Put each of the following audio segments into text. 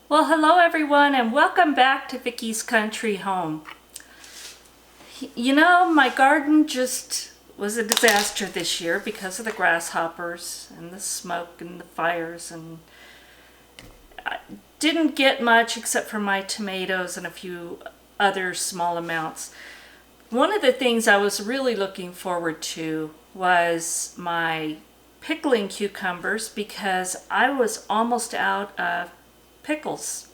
Well, hello everyone and welcome back to Vickie's Country Home. You know, my garden just was a disaster this year because of the grasshoppers and the smoke and the fires, and I didn't get much except for my tomatoes and a few other small amounts. One of the things I was really looking forward to was my pickling cucumbers because I was almost out of pickles.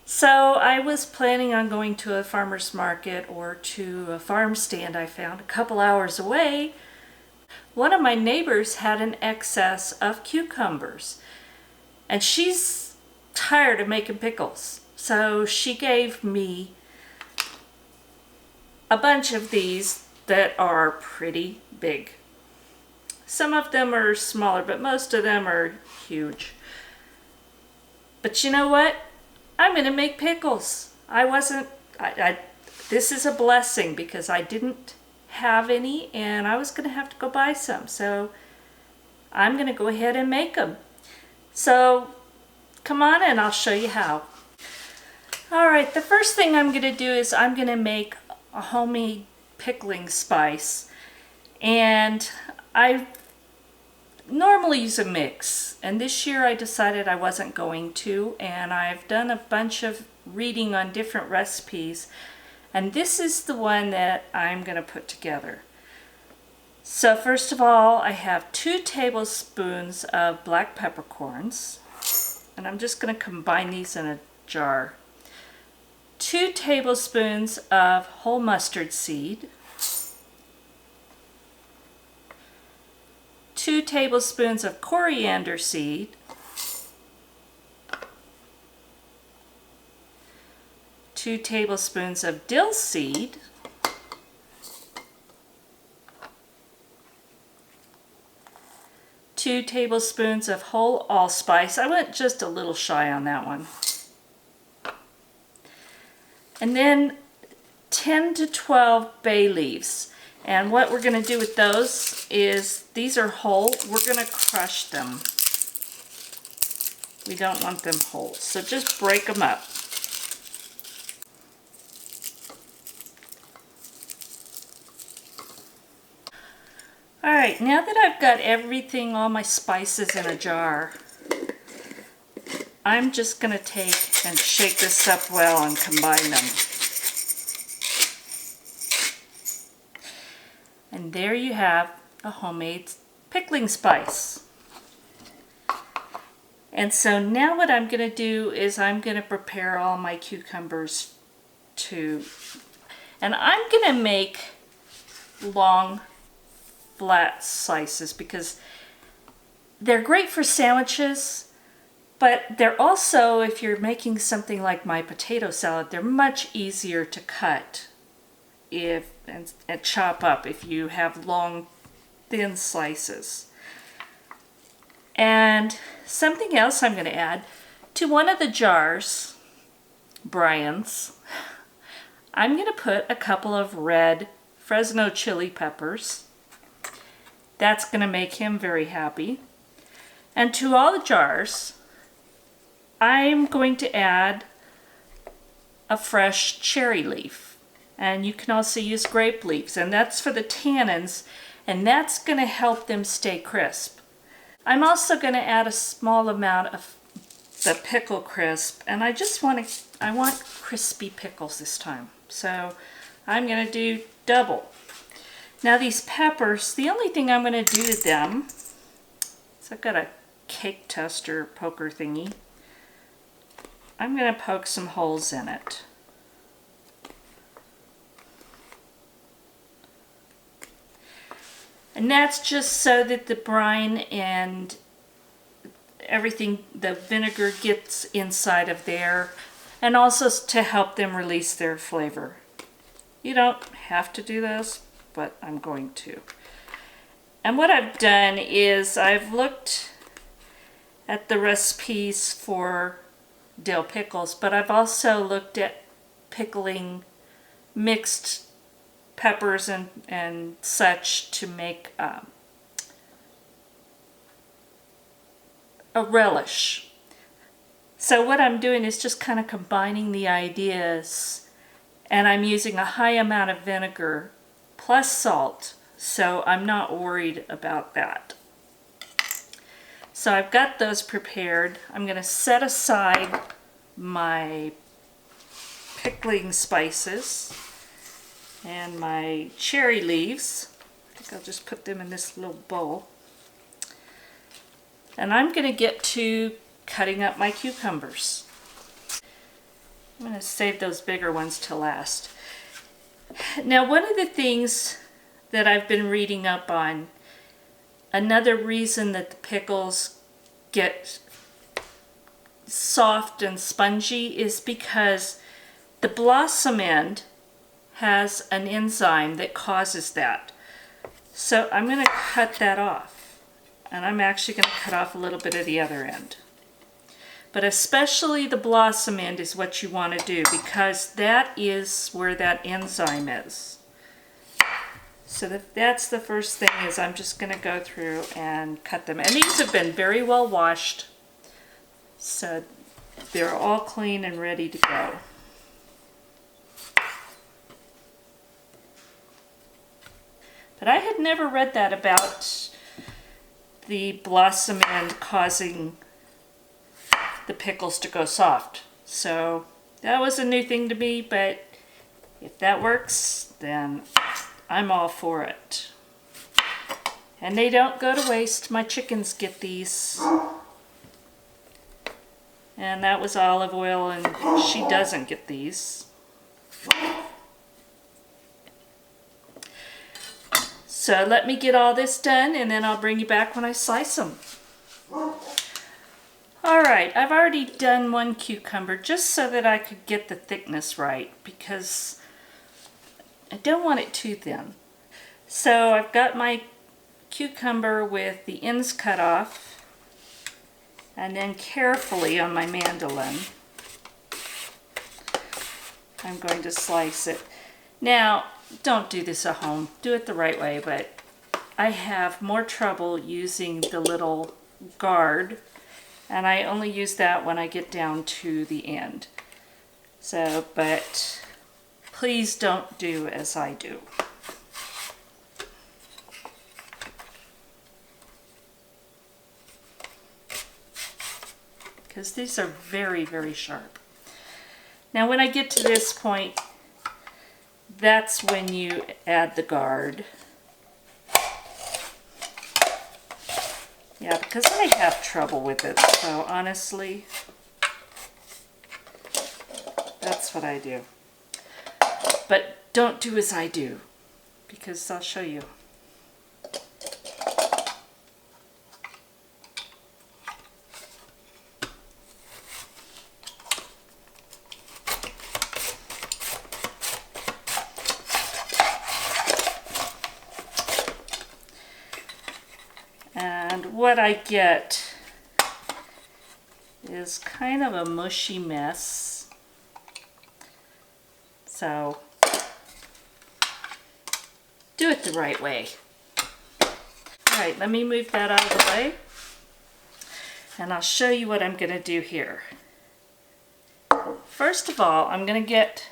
So I was planning on going to a farmer's market or to a farm stand I found a couple hours away. One of my neighbors had an excess of cucumbers and she's tired of making pickles. So she gave me a bunch of these that are pretty big. Some of them are smaller, but most of them are huge. But you know what? I'm going to make pickles. This is a blessing because I didn't have any and I was going to have to go buy some. So I'm going to go ahead and make them. So come on and I'll show you how. All right, the first thing I'm going to do is I'm going to make a homemade pickling spice. And I normally use a mix, and this year I decided I wasn't going to, and I've done a bunch of reading on different recipes, and this is the one that I'm going to put together. So first of all, I have 2 tablespoons of black peppercorns, and I'm just going to combine these in a jar. 2 tablespoons of whole mustard seed, 2 tablespoons of coriander seed, 2 tablespoons of dill seed, 2 tablespoons of whole allspice. I went just a little shy on that one. And then 10 to 12 bay leaves. And what we're going to do with those is, these are whole, we're going to crush them. We don't want them whole, so just break them up. Alright, now that I've got everything, all my spices in a jar, I'm just going to take and shake this up well and combine them. And there you have a homemade pickling spice. And so now what I'm going to do is I'm going to prepare all my cucumbers too. And I'm going to make long, flat slices because they're great for sandwiches, but they're also, if you're making something like my potato salad, they're much easier to cut and chop up if you have long, thin slices. And something else I'm going to add to one of the jars, Brian's, I'm going to put a couple of red Fresno chili peppers. That's going to make him very happy. And to all the jars, I'm going to add a fresh cherry leaf. And you can also use grape leaves, and that's for the tannins, and that's going to help them stay crisp. I'm also going to add a small amount of the pickle crisp, and I want crispy pickles this time. So I'm going to do double. Now these peppers, the only thing I'm going to do to them is, I've got a cake tester poker thingy. I'm going to poke some holes in it. And that's just so that the brine and everything, the vinegar, gets inside of there, and also to help them release their flavor. You don't have to do this, but I'm going to. And what I've done is I've looked at the recipes for dill pickles, but I've also looked at pickling mixed peppers and such to make a relish. So what I'm doing is just kind of combining the ideas, and I'm using a high amount of vinegar plus salt, so I'm not worried about that. So I've got those prepared. I'm going to set aside my pickling spices and my cherry leaves. I think I'll just put them in this little bowl. And I'm going to get to cutting up my cucumbers. I'm going to save those bigger ones to last. Now, one of the things that I've been reading up on, another reason that the pickles get soft and spongy is because the blossom end has an enzyme that causes that. So I'm going to cut that off, and I'm actually going to cut off a little bit of the other end. But especially the blossom end is what you want to do, because that is where that enzyme is. So that's the first thing, is I'm just going to go through and cut them. And these have been very well washed, so they're all clean and ready to go. But I had never read that about the blossom end causing the pickles to go soft. So that was a new thing to me, but if that works, then I'm all for it. And they don't go to waste. My chickens get these. And that was olive oil, and she doesn't get these. So let me get all this done, and then I'll bring you back when I slice them. Alright, I've already done one cucumber just so that I could get the thickness right, because I don't want it too thin. So I've got my cucumber with the ends cut off, and then carefully on my mandolin I'm going to slice it. Now, don't do this at home. Do it the right way, but I have more trouble using the little guard, and I only use that when I get down to the end. So, but please don't do as I do. Because these are very, very sharp. Now when I get to this point, that's when you add the guard. Yeah, because I have trouble with it, so honestly, that's what I do. But don't do as I do, because I'll show you. And what I get is kind of a mushy mess. So do it the right way. Alright, let me move that out of the way, and I'll show you what I'm going to do here. First of all, I'm going to get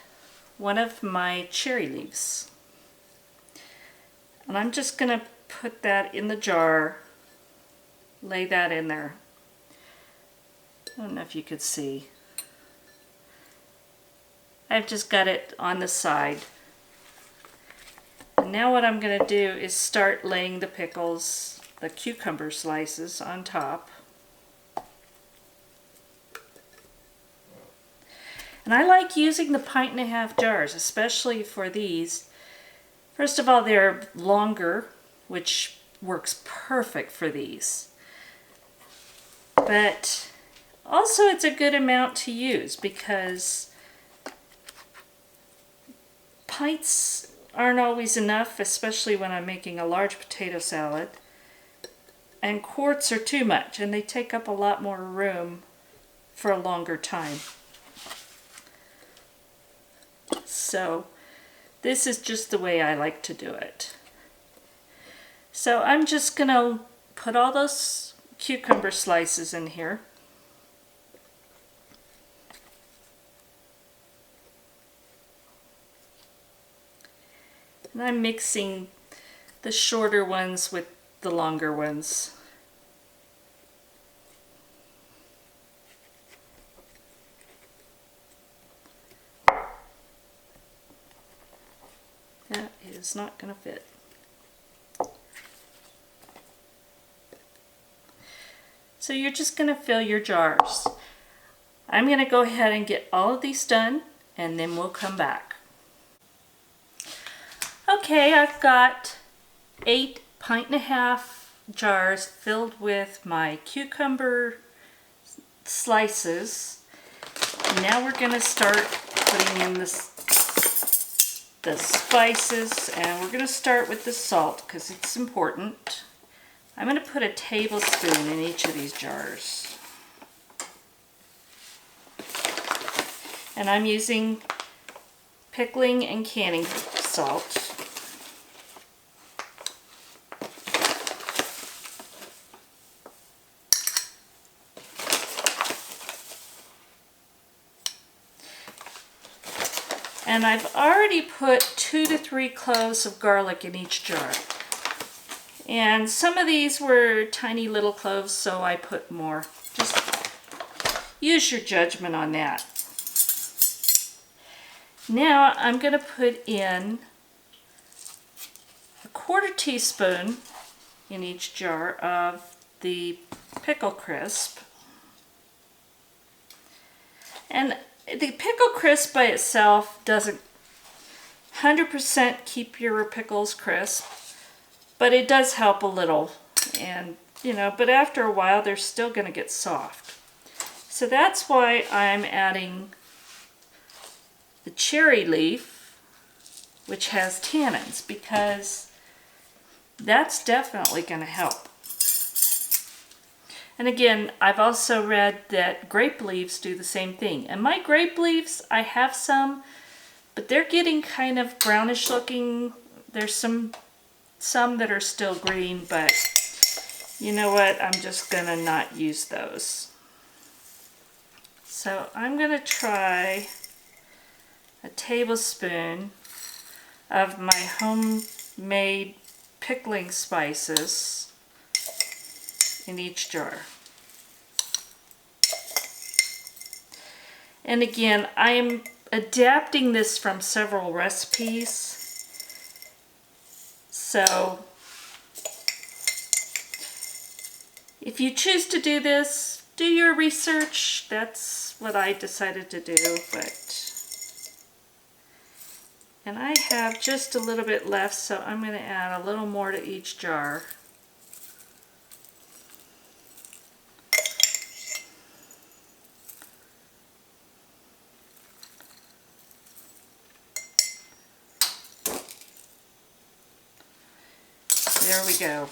one of my cherry leaves, and I'm just going to put that in the jar. Lay that in there. I don't know if you could see. I've just got it on the side. And now what I'm going to do is start laying the pickles, the cucumber slices, on top. And I like using the 1.5 jars, especially for these. First of all, they're longer, which works perfect for these. But also it's a good amount to use, because pints aren't always enough, especially when I'm making a large potato salad. And quarts are too much, and they take up a lot more room for a longer time. So this is just the way I like to do it. So I'm just going to put all those cucumber slices in here. And I'm mixing the shorter ones with the longer ones. That is not going to fit. So you're just going to fill your jars. I'm going to go ahead and get all of these done, and then we'll come back. Okay, I've got 8 1.5 jars filled with my cucumber slices. Now we're going to start putting in the spices, and we're going to start with the salt because it's important. I'm going to put a tablespoon in each of these jars. And I'm using pickling and canning salt. And I've already put 2 to 3 cloves of garlic in each jar. And some of these were tiny little cloves, so I put more. Just use your judgment on that. Now I'm going to put in a 1/4 teaspoon in each jar of the pickle crisp. And the pickle crisp by itself doesn't 100% keep your pickles crisp, but it does help a little. And but after a while they're still going to get soft. So that's why I'm adding the cherry leaf, which has tannins, because that's definitely going to help. And again, I've also read that grape leaves do the same thing. And my grape leaves, I have some, but they're getting kind of brownish looking. There's some that are still green, but you know what? I'm just going to not use those. So I'm going to try a tablespoon of my homemade pickling spices in each jar. And again, I'm adapting this from several recipes. So if you choose to do this, do your research. That's what I decided to do, and I have just a little bit left, so I'm going to add a little more to each jar. There we go.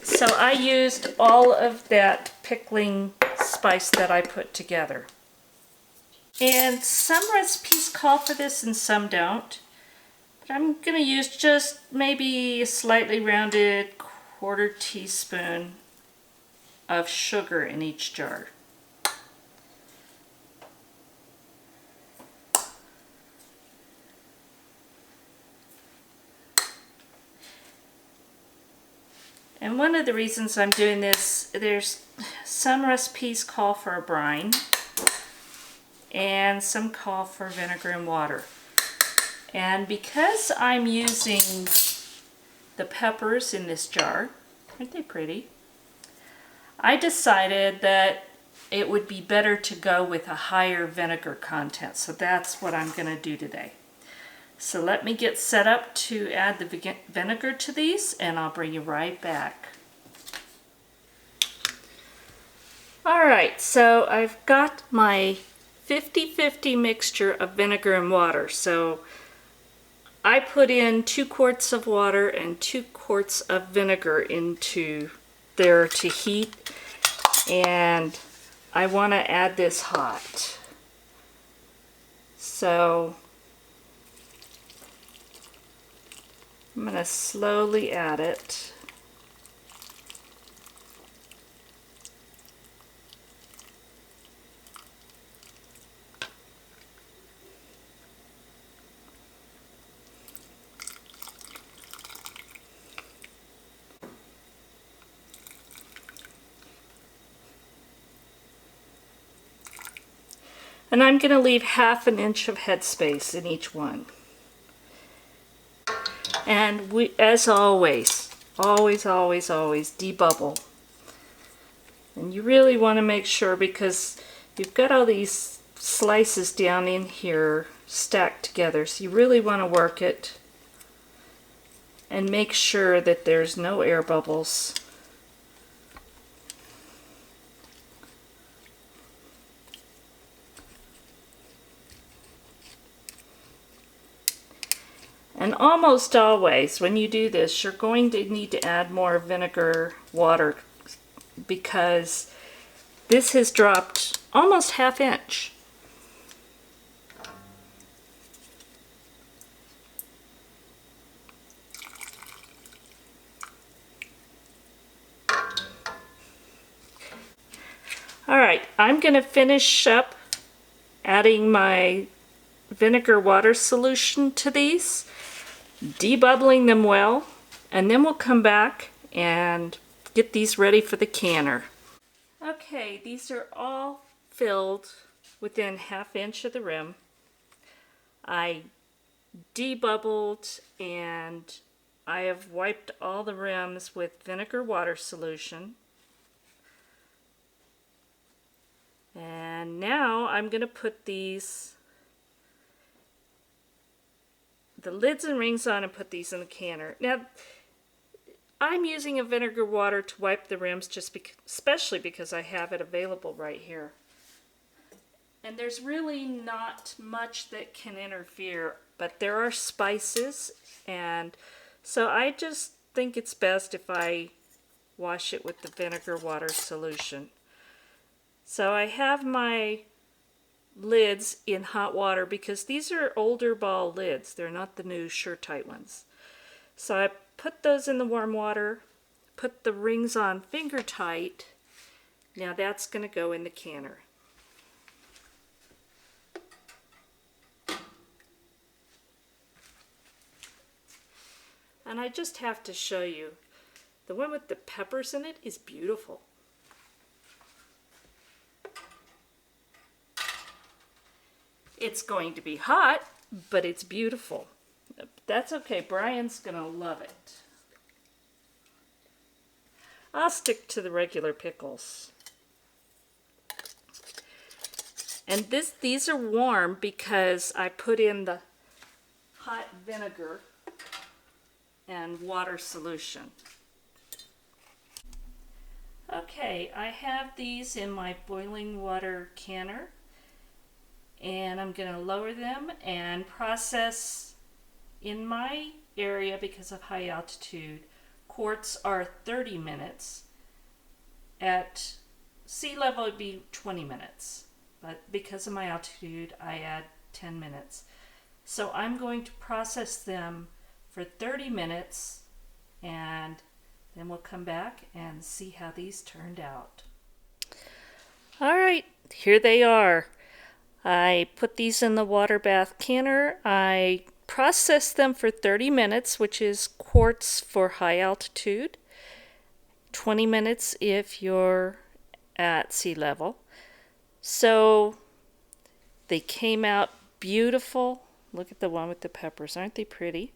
So I used all of that pickling spice that I put together. And some recipes call for this and some don't. But I'm going to use just maybe a slightly rounded 1/4 teaspoon of sugar in each jar. And one of the reasons I'm doing this, there's some recipes call for a brine and some call for vinegar and water. And because I'm using the peppers in this jar, aren't they pretty? I decided that it would be better to go with a higher vinegar content. So that's what I'm going to do today. So let me get set up to add the vinegar to these, and I'll bring you right back. Alright, so I've got my 50-50 mixture of vinegar and water. So I put in 2 quarts of water and 2 quarts of vinegar into there to heat, and I want to add this hot. So I'm going to slowly add it. And I'm going to leave 1/2 inch of headspace in each one. And we, as always, always debubble. And you really want to make sure, because you've got all these slices down in here stacked together, so you really want to work it and make sure that there's no air bubbles. And almost always when you do this, you're going to need to add more vinegar water, because this has dropped almost 1/2 inch. Alright, I'm going to finish up adding my vinegar water solution to these, debubbling them well, and then we'll come back and get these ready for the canner. Okay, these are all filled within 1/2 inch of the rim. I debubbled and I have wiped all the rims with vinegar water solution. And now I'm going to put the lids and rings on and put these in the canner. Now, I'm using a vinegar water to wipe the rims especially because I have it available right here. And there's really not much that can interfere, but there are spices, and so I just think it's best if I wash it with the vinegar water solution. So I have my lids in hot water because these are older ball lids. They're not the new Sure-Tight ones. So I put those in the warm water, put the rings on finger tight. Now that's going to go in the canner. And I just have to show you, the one with the peppers in it is beautiful. It's going to be hot, but it's beautiful. That's okay, Brian's gonna love it. I'll stick to the regular pickles. And these are warm because I put in the hot vinegar and water solution. Okay, I have these in my boiling water canner, and I'm going to lower them and process in my area because of high altitude. Quarts are 30 minutes. At sea level it would be 20 minutes, but because of my altitude I add 10 minutes. So I'm going to process them for 30 minutes, and then we'll come back and see how these turned out. Alright, here they are. I put these in the water bath canner. I processed them for 30 minutes, which is quarts for high altitude, 20 minutes if you're at sea level. So they came out beautiful. Look at the one with the peppers. Aren't they pretty?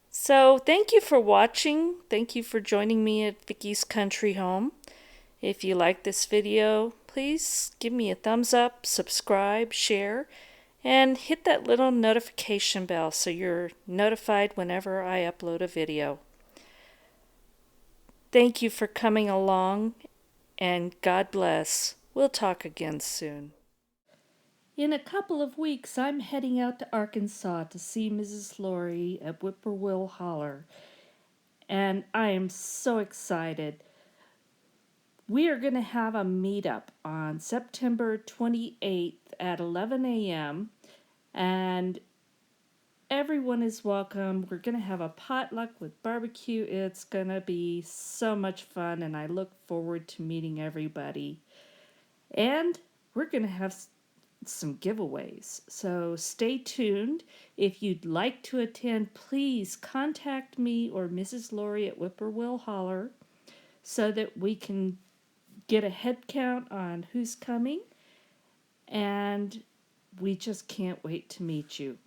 So thank you for watching. Thank you for joining me at Vickie's Country Home. If you like this video, please give me a thumbs up, subscribe, share, and hit that little notification bell so you're notified whenever I upload a video. Thank you for coming along, and God bless. We'll talk again soon. In a couple of weeks, I'm heading out to Arkansas to see Mrs. Laurie at Whippoorwill Holler, and I am so excited. We are going to have a meetup on September 28th at 11 a.m., and everyone is welcome. We're going to have a potluck with barbecue. It's going to be so much fun, and I look forward to meeting everybody. And we're going to have some giveaways, so stay tuned. If you'd like to attend, please contact me or Mrs. Laurie at Whippoorwill Holler so that we can get a head count on who's coming, and we just can't wait to meet you.